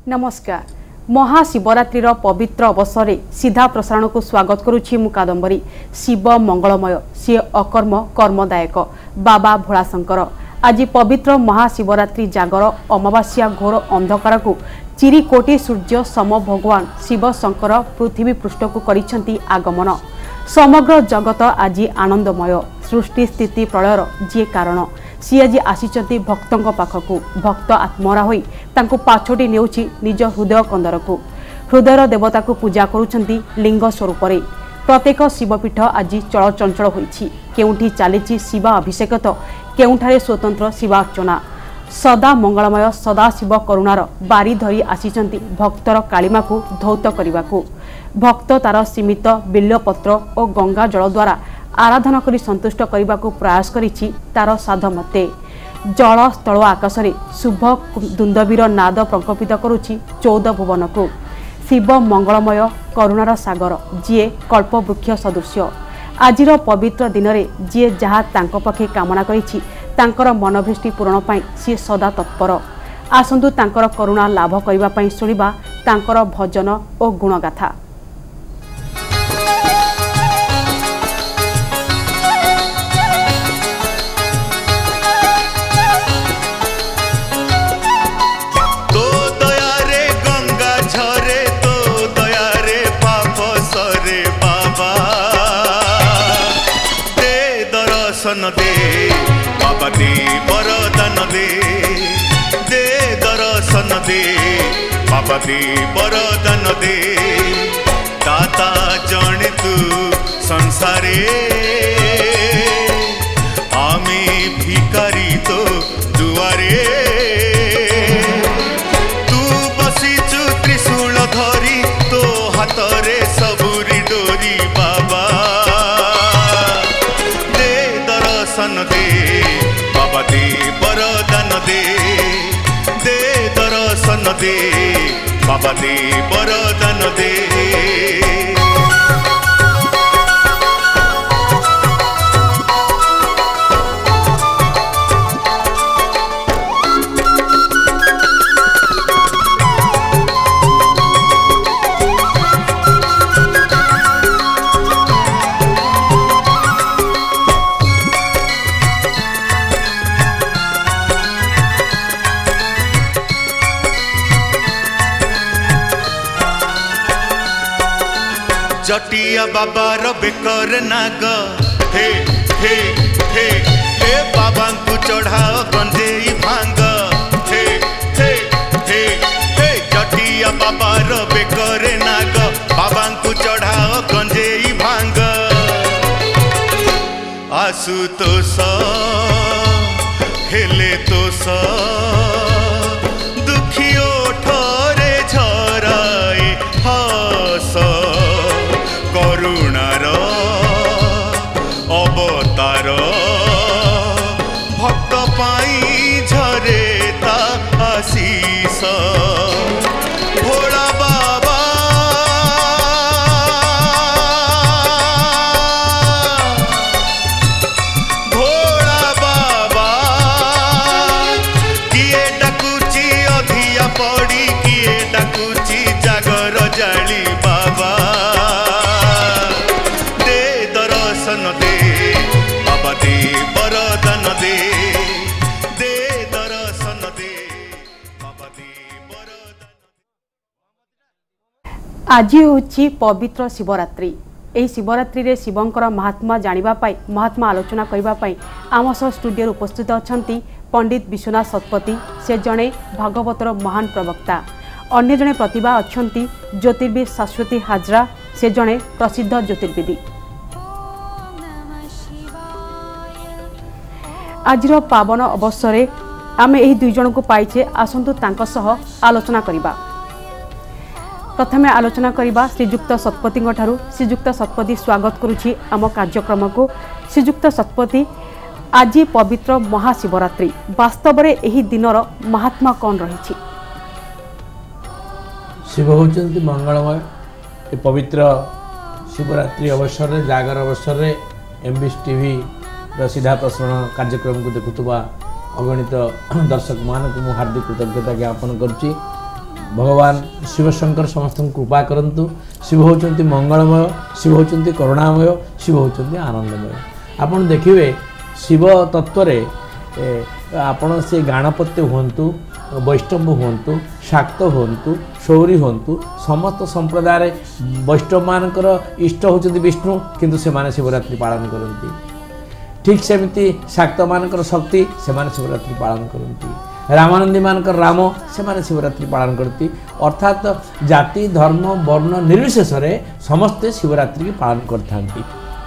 नमस्कार। महाशिवरात्रि पवित्र अवसर में सीधा प्रसारण को स्वागत करुछि मु कादंबरी। शिव मंगलमय सी अकर्म कर्मदायक बाबा भोलाशंकर आज पवित्र महाशिवरात्रि जागर अमावास्या घोर अंधकार को चिरीकोटी सूर्य सम भगवान शिव शंकर पृथ्वी पृष्ठ को करिसेंती आगमन। समग्र जगत आज आनंदमय। सृष्टि स्थिति प्रलयर जी कारण सी आज आसीचंती भक्तों पाखकू। भक्त आत्मरा होई तांको पाछोटी नेउछि निज हृदय कंदर को। हृदयर देवता को पूजा करुछंती लिंग स्वरूप रे। प्रत्येक शिवपीठ आज चलचंचल होईछि। केउंठी चालिछि शिवा अभिषेक तो केउंठारे स्वतंत्र शिवार्चना। सदा मंगलमय सदा शिव करुणार बारी धरी आसीचंती भक्तर कालिमा को धौत करिवाकू। भक्त तार सीमित बिल्लपत्र और गंगा जल द्वारा आराधना करी संतुष्ट करने को प्रयास करिछि तार साधमते। जल स्थल आकाश रे शुभ दुंदबीर नाद प्रकपित करुछि 14 भुवन को। शिव मंगलमय करुणार सागर जीए कल्पवृक्ष सदृश्य। आजिर पवित्र दिन में जी जहाँ तांको पखे कामना करिछि तांकर मनोभीष्टि पूरण पाई सी सदा तत्पर। आसंतु तांकर करुणा लाभ करबा पाई सुनिबा तांकर भजन और गुणगाथा। दे बाबा दे वरदान दे दर्शन दे बाबा दे वरदान दे। दाता जने तू संसारे आमे भिकारी तो दुआरे। तू बसीचु त्रिशूल धरी तो हाथरे सबुरी डोरी बाबा दे बाबा दे वरदान दे दर्शन दे बाबा दे वरदान दे। जटिया बाबार बेकर नाग हे हे हे हे बाबा को चढ़ाओ गंजेई भांग हे हे हे हे जटिया बाबार बेकर नाग बाबा को चढ़ाओ गंजेई भांग। आसु तोष हेले तोष दुखियो ठरे झराए हस करुणार अवतार भक्त पाई झरे ता आशीष। भोला बाबा भोला बाबा किए डाकुची अधिया पड़ी किए डाकुची जागर जाली बाबा दे बाबा दे वरदान दे दर्शन दे बाबा दे वरदान। आज होची पवित्र शिवरात्रि। एही शिवरात्रि रे शिवंकर महात्मा जानिबा पाई महात्मा आलोचना करबा पाई आम सह स्टूडियो उपस्थित अछंती पंडित विश्वनाथ शतपथी। से जणे भागवतर महान प्रवक्ता। अन्य जणे प्रतिभा अछंती ज्योतिर्विद शाश्वती हाजरा। से जणे प्रसिद्ध ज्योतिर्विदी। आजिर पावन अवसर आम यही दुई जन को पाइछे। आसंतु तांको सह आलोचना करिबा। प्रथमे आलोचना करिबा श्रीजुक्त शतपथी ठारू। श्रीजुक्त शतपथी स्वागत करुछि आम कार्यक्रम को। श्रीजुक्त शतपथी आज पवित्र महाशिवरात्रि वास्तव में यही दिनर महात्मा कौन रही? शिव होचंती मंगलमय। पवित्र शिवरात्रि अवसर जागर अवसर एमबीएस टीवी सीधा प्रसारण कार्यक्रम को देखुवा अगणित दर्शक मान को हार्दिक कृतज्ञता ज्ञापन करुच्ची। भगवान शिवशंकर समस्त कृपा करंतु। शिव होचंती मंगलमय, शिव होचंती करुणामय, शिव होचंती आनंदमय। आपण देखिए शिव तत्व आपण से गणपत्य हुंतु, वैष्णव हुंतु, शाक्त हुंतु, शौरी हुंतु, समस्त संप्रदाय वैष्णव मानकर इष्ट होचंती विष्णु, किंतु से माने शिवरात्रि पालन करती। ठीक सेमती शाक्त मानकर शक्ति से माने शिवरात्रि पालन करती। रामानंदी मानकर राम से माने शिवरात्रि पालन करती। अर्थात जाति धर्म वर्ण निर्विशेष समस्ते शिवरात्रि की पालन करता।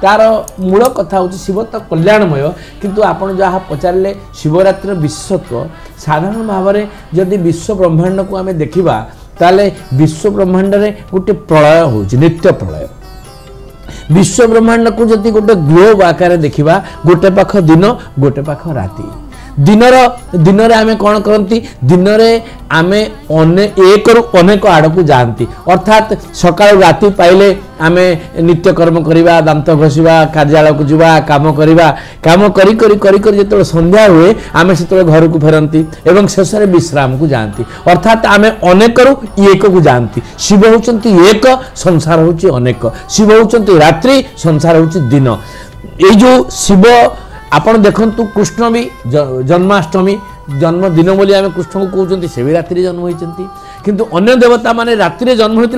तार मूल कथा हूँ शिव तो कल्याणमय, किंतु आपण जहाँ पचारे शिवरात्रि विशेषत्व साधारण भाव में जदि विश्व ब्रह्मांड को आम देखा ताले विश्व ब्रह्मांड में गोटे प्रलय हो नित्य प्रलय। विश्व ब्रह्मांड को जदि गोटे ग्लोब आकार देखा गोटे पाख दिन गोटे पाख राति। दिन आमे कौन करती दिन आमे एक रु अनेक आड़ को जाती। अर्थात सकाल राति पाइले आमे नित्यकर्म करवा, दांत घषा, कार्यालय को जावा, काम करवा, काम करी करी करी करी जो संध्या हुए आमे से घर को फेरती एवं शेष में विश्राम को जाती। अर्थात आमे अनेक रु एक को जाती। शिव होचंती एक, संसार होची अनेक। शिव होचंती रात्रि, संसार होची दिन। ये जो शिव आपण देखंतु कृष्ण भी जन्माष्टमी जन्मदिन बोली आम कृष्ण को कहते से भी रात्रि जन्म होती, किंतु अन्य देवता माने रात्रि जन्म होते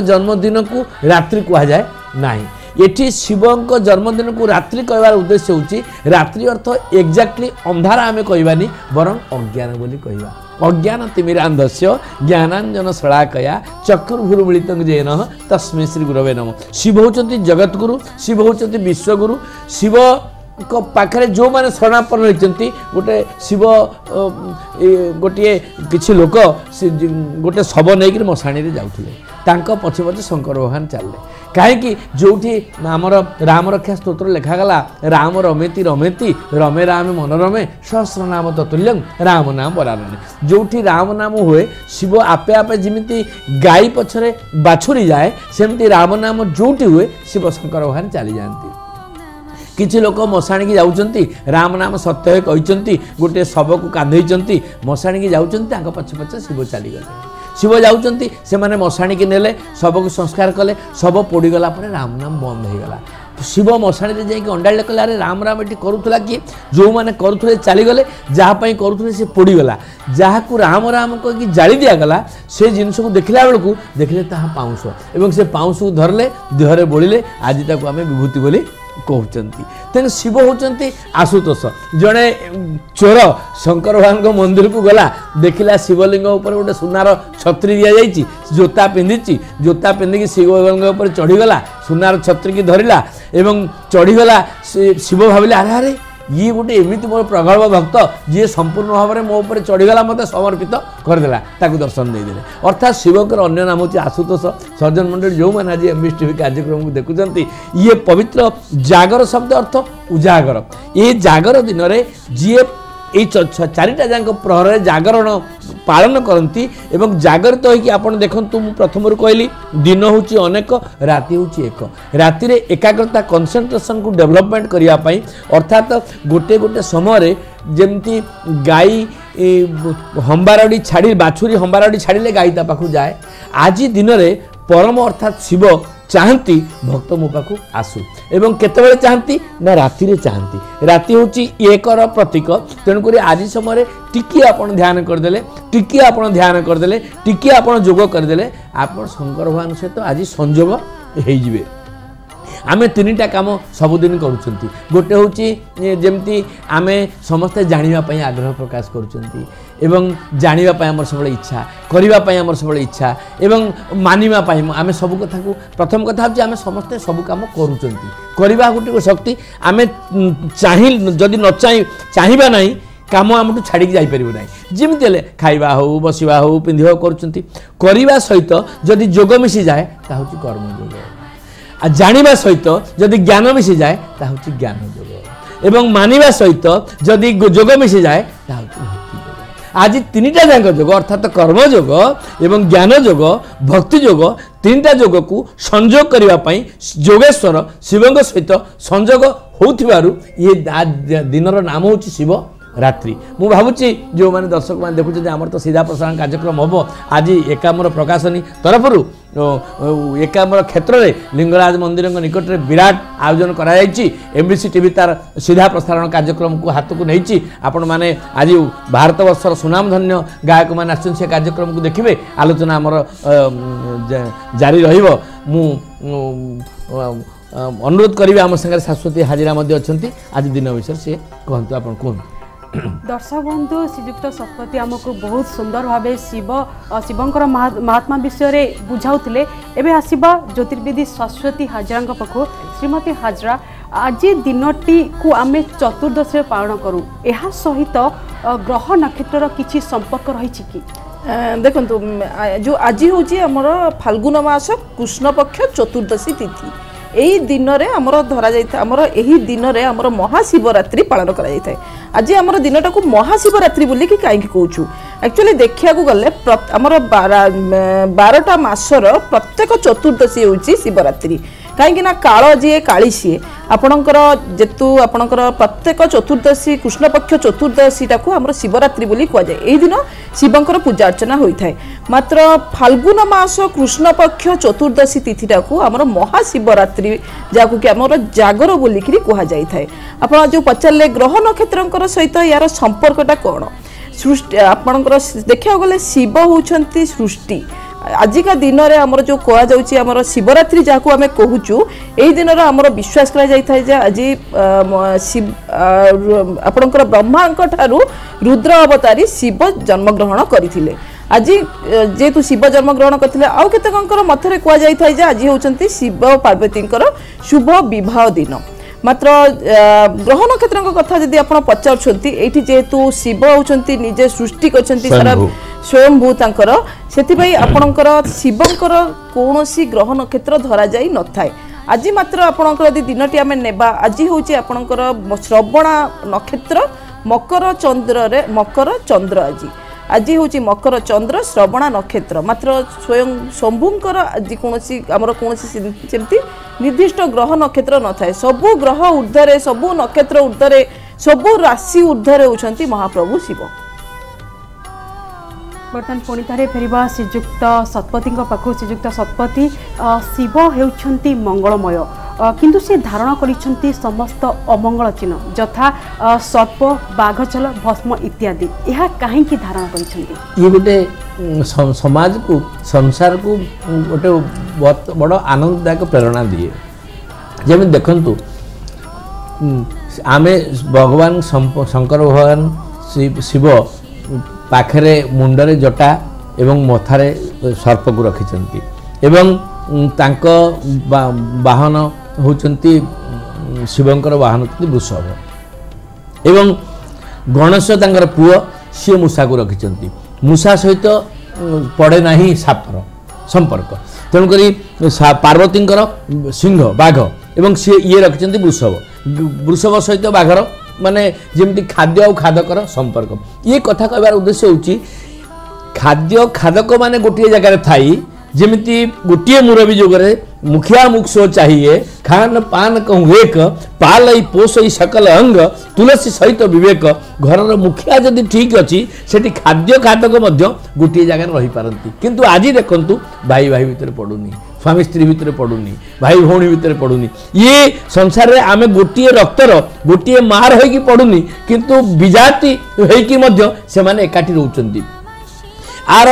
जन्मदिन को रात्रि कह जाए ना। ये शिवंक जन्मदिन को रात्रि कहवार उद्देश्य होची रात्रि अर्थ एक्जाक्टली अंधार आम कहबानी बरं अज्ञान बोली कहवा। अज्ञान तिमिरांधस्य ज्ञानांजन शलाकया चक्षुर्भुर्मिलित येन तस्मै श्री गुरवे नमः। शिव होचंती जगतगुरु, शिव होचंती विश्वगुरु। शिव को पाखरे जो माने शरणापन्न होती गोटे शिव गोटे किसी लोक गोटे शव नहीं मशाणी जाऊे पछे पछे शंकर भगवान चलले कहीं जोठी आमर राम रक्षा स्तोत्र लिखागला राम रमेति रमेति रमे राम मनोरमे सहस्र नाम ततुल्यं राम नाम बरारणे। जोठी राम नाम हुए शिव आपे आपे जिमिति गाई पछरे बाछुरी जाए सेमती राम नाम जोठी हुए शिव शंकर भगवान चली जाती। किछि लोक मशाणी की जाउचंती राम नाम सत्य कहते गोटे शव को कांधई मशाणी की जाउचंती पछे पछे शिव चली गले। शिव जाउचंती से माने मशाणी की नेले शव को संस्कार कले शव पोड़ीगला पर राम नाम बंद हो गला। शिव मशाणी जाकि अंडाड़े कले अरे राम राम ये करूला किए जो मैंने करुले चलीगले जहाँपाई करुले से पोड़ीगला जहाँ को राम राम कहीं जाली दिगला से जिनस को देखला बेलू देखले पाउंस एवं से पाउंस को धरले देहरे बोलिले आज ताको आम विभूति बोली कहते। तेणु शिव होचंती आशुतोष जड़े चोर शंकर भगवान मंदिर को गला देखला शिवलिंग उपर गोटे सुनार छत्री दि जाइए जोता पिंधि जोता पिंधिकी शिवलिंग उपर चढ़ीगला सुनार छत्री की धरला एवं चढ़ीगला शिव भाविले अरे अरे ये गोटे एमती मोर प्रगल्भ भक्त जी संपूर्ण भाव में मो उपर चढ़ीगला मत समर्पित करदेला ताकू दर्शन देदेले। अर्थात शिवकर अन्य नाम होची आशुतोष। सर्जन मंडली जो मैंने आज एमबीएस टीवी कार्यक्रम को देखुंत ये पवित्र जागर शब्द अर्थ उजागर। ये जागर दिन में जी चारिटा जाक प्रहर जागरण पालन करती एवं जागरित होइकि आपण देखंतु मु प्रथम कहली दिन होची अनेक राति होची एक। राति रे एकाग्रता कंसंट्रेशन को डेवलपमेंट करिया पई अर्थात गोटे गोटे समय जेमती गाई हंबारडी छाड़ी बाछुरी हंबारडी छाड़िले गाई ता पाखु जाए आज दिन रे परम अर्थात शिव चाहती भक्त मो पाखु आसु एवं केतबेले चाहती ना राति रे चाहती। राति होची एकर प्रतीक तेणुक आज समय टिकी आपण ध्यान करदेले टिकी आपण ध्यान करदेले टिकी आपण जोग करदेले आपण शंकर भगवान सहित आज संजोग हो जिवे। आमे तीनटा काम सबुदिन करूछंती गोटे होची जेमती आमे समस्ते जानिबा पई आग्रह प्रकाश करूछंती एवं जानिबा पई हमर सबले इच्छा करिबा पई हमर सबले इच्छा एवं मानिबा पई आमे सब कथा को प्रथम कथा होची आमे समस्ते सब काम करूछंती करिबा गोटे शक्ति आमे चाहि जदि न चाहिबा नाही काम आमठू छाड़ी जाई परिबो नाही जेमती ले खाइबा हो बसिबा हो पिंधिबा करूछंती करिबा सहित जदि जोग मिसी जाए ता होची कर्म जोग आ जानिबा सहित जदि ज्ञान मिसी जाए ता होची ज्ञान जोग एवं मानिबा सहित जदि जोग मिसी जाए ता होची भक्ति जोग। आज तीनटा जाक जोग अर्थात कर्म जोग एवं ज्ञान जोग भक्ति जोग तीनटा जोग को संयोग करने पाई योगेश्वर शिवंग सहित संयोग होथिबारु ये दिनर नाम होची शिव रात्रि मु भावुची जो मैंने दर्शक मैंने देखुं आमर तो सीधा प्रसारण कार्यक्रम हम आज एकाम्र प्रकाशनी तरफ एकाम्र क्षेत्र में लिंगराज मंदिर निकट में विराट आयोजन करबीसी टीवी तार सीधा प्रसारण कार्यक्रम को हाथ को नहीं आपण मैंने आज भारत वर्षर सुनामधन्य गायक मैंने आस कार्यक्रम को देखिए आलोचना आमर जारी रहिबो मु अनुरोध करी आम संगे शाश्वती हाजिरा अच्छा आज दिन विषय सी कहतु आप कहतु दर्शक बंधु श्रीजुक्त शतपथी आमको बहुत सुंदर भाव शिवंकर महात्मा विषय बुझाऊले एवं आसवा ज्योतिर्विदी शाश्वती हाजरा पाखु श्रीमती हाजरा आज दिनटी को आम चतुर्दशी पालन करूँ यह सहित ग्रह नक्षत्र किसी संपर्क रही कि देखु जो आज हूँ आमर फाल्गुन मास कृष्ण पक्ष चतुर्दशी तिथि यही दिन में आमर धरा जामर यही दिन में आमर महाशिवरात्रि पालन कराई आज आमर दिनटा को महाशिवरात्रि बोली कि कहीं कहूँ एक्चुअली देखा गले आमर 12टा मासर प्रत्येक चतुर्दशी होची शिवरात्रि कहीं काल जी काली सी आपणकर जेतु आपणकर प्रत्येक चतुर्दशी कृष्णपक्ष चतुर्दशी टाक आम शिवरात्रि बोली कहुए यही दिन शिवंकर पूजा अर्चना होता है मात्र फाल्गुन मास कृष्णपक्ष चतुर्दशी तिथि टाक आम महाशिवरात्रि जहाँ कि आम जागर बोलिक कहुए आप जो पचारे ग्रह नक्षत्र सहित यार संपर्कटा कौन सृष्टि आपणकर देखा गले शिव होती सृष्टि आजिका दिन में आमर जो कहुच्छे शिवरात्रि जहाँ आम कहूँ यही दिन आमर विश्वास कर आज शिव आपणकर ब्रह्मा रुद्र अवतारी शिव जन्मग्रहण करथिले आज जेहेतु शिव जन्मग्रहण करथिले आउ केतेकंकर मथरे कहुए आज होउछंती शिव पार्वती शुभ विवाह दिन मात्र ग्रह नक्षत्र कथा जदि आप पचारुंट ये जेहेतु शिव होती निजे सृष्टि करछंती सारा स्वयंभू तांकर सेथिपई आपणकर शिवंकर कौनसी ग्रह नक्षत्र धरा जाई न थाए आज मात्र आपणकर यदि दिनटी आम नेबा आज होची आपणकर श्रवणा नक्षत्र मकर चंद्र आज होची मकर चंद्र श्रवणा नक्षत्र मात्र स्वयं शंभुंकर आज कौनसी आमर कौनसी सेमती निर्दिष्ट ग्रह नक्षत्र न थाए सबु ग्रह ऊर्ध्वरे सबु नक्षत्र ऊर्ध्वरे सबु राशि ऊर्ध्वरे होचंती महाप्रभु शिव बर्तमान पुणी थे फेरवा श्रीजुक्त शतपथी पाखु श्रीजुक्त शतपथी शिव होउछंती मंगलमय किंतु से धारण करिछंती समस्त अमंगल चिन्ह जथा सर्प बाघचल भस्म इत्यादि यह कहीं धारण करिछंती ये गोटे समाज को संसार को गोटे बहुत बड़ आनंददायक प्रेरणा दिए जमी देखंतु आमे भगवान शंकर भगवान शिव पाखरे मुंडरे जटा एवं मथारे सर्प को रखिछंती एवं तांको वाहन होचंती शिवंकर वाहन होचंती वृषभ एवं गणेश तांकर पुओ सी मूषा को रखिछंती मूषा सहित पड़े नहीं सापर संपर्क तेणुक पार्वती सिंह बाघ एवं सी ये रखिछंती वृषभ सहित बाघर माने जमती खाद्य और खादकर संपर्क ये कथा कहबार उद्देश्य होची खाद्य खादक माने गोटे जगह थाई जमिति गोटे मुरबी जोगरे मुखिया मुखसो चाहिए खान पान कहूँ एक पालई पोषई सकल अंग तुलसी सहित विवेक घर मुखिया जदि ठीक अच्छी से खाद्य खादक गोटे जगह रही पारती किंतु आज देखंतु भाई भाई भितर पड़ुनी स्वामी स्त्री भितर पड़ुनी भाई भौणी भितर पड़ुनी ये संसार रे आमे गोटे रक्तर गोटे मार होइकी पड़ुनी किंतु विजाति होइकी मध्य से माने एकाठी रहउचंती आर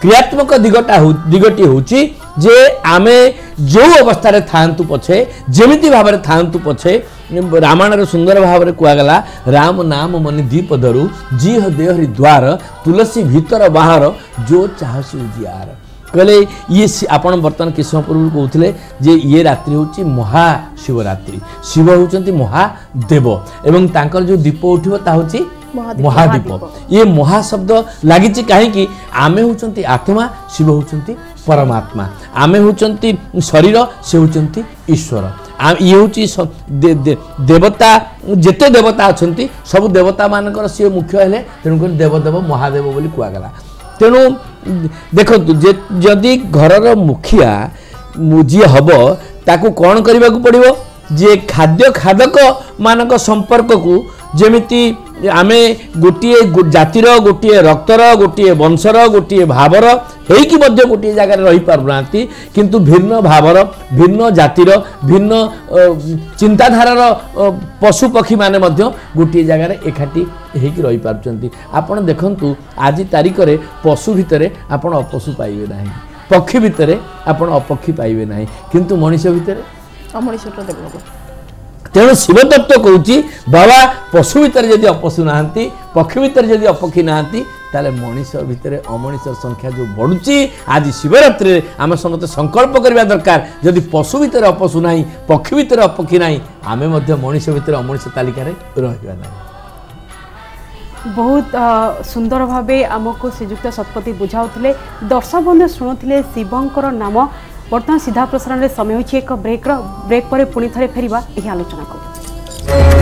क्रियात्मक दिगटी होची जे आमे जो अवस्था रे थांतु पछे जेमिति भाव रे थांतु पछे रामायण रे सुंदर भाव रे कुआगला राम नाम मनि दीप धरु जीह देहरी द्वार तुलसी भीतर बाहर जो चाहसी उजियार कहले ये आपण बर्तमान किस समय पूर्व कहते जे ये रात्रि होची महाशिवरात्रि शिव होचंती महादेव एवं तांकर जो दीप उठिबो ता होची महादीप ये महाशब्द लगी कहीं आमे होचंती आत्मा शिव होचंती परमात्मा आमे होचंती शरीर से होचंती ईश्वर ये होची देवता जेते देवता अछंती सब देवता मानकर सी मुख्य हेले तेणुक देवदेव महादेव बोली कुआगला तेणु देखो जदि घरर मुखिया जी हम ताकू कौन करने को पड़ो जे खाद्य खादक मानक संपर्क को जेमिति आमे गोटे जातिर गोटे रक्तर गोटे वंशर गोटे भावर हेकि मध्य गोटे जगह रही पारुना किंतु भिन्न भावर भिन्न जातिर भिन्न चिंताधारार पशु पक्षी माने मध्य गोटे जगह एकाठी हेकि रही पारुचंती। आपण देखंतु आज तारिख रे पशु भितरे आपण अपशु पाइबे नाही, पक्षी भितरे आपण अपक्षी पाइबे नाही, किंतु मनुष्य भितरे अमनुष्य देव। तेणु शिव तत्व कहूँ बाबा पशु भितर जदि अपशु ना पक्षी भितर जदि अपक्षी ना ताले मनीष भितर अमनीष संख्या जो बढ़ुची आज शिवरात्रि आम समस्त संकल्प करने दरकार जदि पशु भितर अपशु ना पक्षी भितर अपक्षी ना आम मनीष भितर अमनीष तालिकार रहा ना। बहुत सुंदर भावे आमको श्रीजुक्त शतपथी बुझाउथिले, दर्शक बंधु शुणुथिले शिवंकर नाम। वर्तमान सीधा प्रसारण समय होछि एक ब्रेक पर पुणी थे फेरिबा एही आलोचना को।